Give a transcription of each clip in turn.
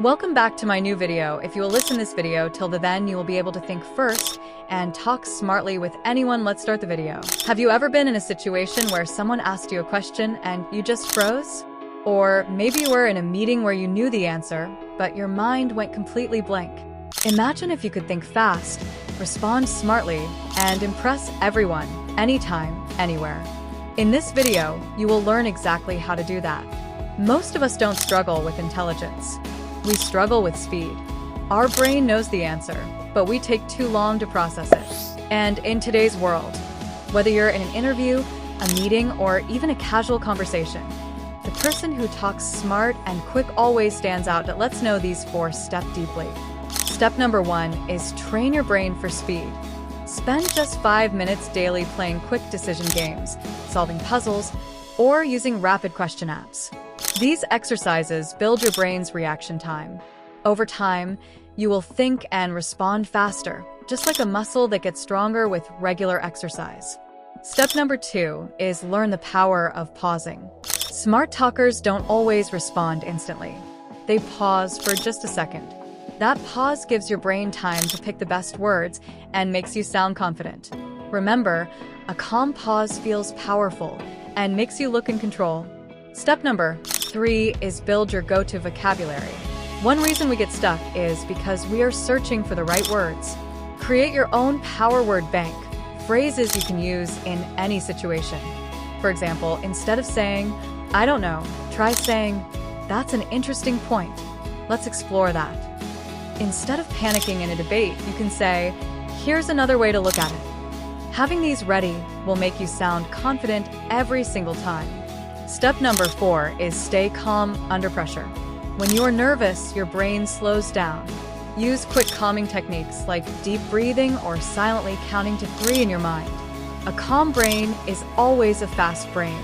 Welcome back to my new video. If you will listen this video till the then, you will be able to think first and talk smartly with anyone. Let's start the video. Have you ever been in a situation where someone asked you a question and you just froze? Or maybe you were in a meeting where you knew the answer, but your mind went completely blank. Imagine if you could think fast, respond smartly, and impress everyone, anytime, anywhere. In this video, you will learn exactly how to do that. Most of us don't struggle with intelligence. We struggle with speed. Our brain knows the answer, but we take too long to process it. And in today's world, whether you're in an interview, a meeting, or even a casual conversation, the person who talks smart and quick always stands out. Let's know these 4 steps deeply. Step number 1 is train your brain for speed. Spend just 5 minutes daily playing quick decision games, solving puzzles, or using rapid question apps. These exercises build your brain's reaction time. Over time, you will think and respond faster, just like a muscle that gets stronger with regular exercise. Step number 2 is learn the power of pausing. Smart talkers don't always respond instantly. They pause for just a second. That pause gives your brain time to pick the best words and makes you sound confident. Remember, a calm pause feels powerful and makes you look in control. Step number 3 is build your go-to vocabulary. One reason we get stuck is because we are searching for the right words. Create your own power word bank, phrases you can use in any situation. For example, instead of saying, "I don't know," try saying, "That's an interesting point. Let's explore that." Instead of panicking in a debate, you can say, "Here's another way to look at it." Having these ready will make you sound confident every single time. Step number 4 is stay calm under pressure. When you're nervous, your brain slows down. Use quick calming techniques like deep breathing or silently counting to 3 in your mind. A calm brain is always a fast brain.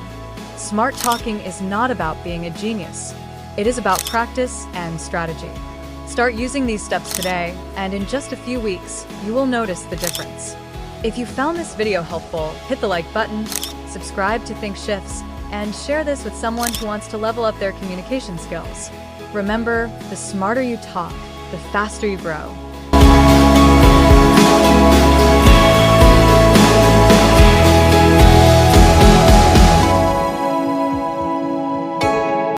Smart talking is not about being a genius. It is about practice and strategy. Start using these steps today, and in just a few weeks, you will notice the difference. If you found this video helpful, hit the like button, subscribe to Think Shifts, and share this with someone who wants to level up their communication skills. Remember, the smarter you talk, the faster you grow.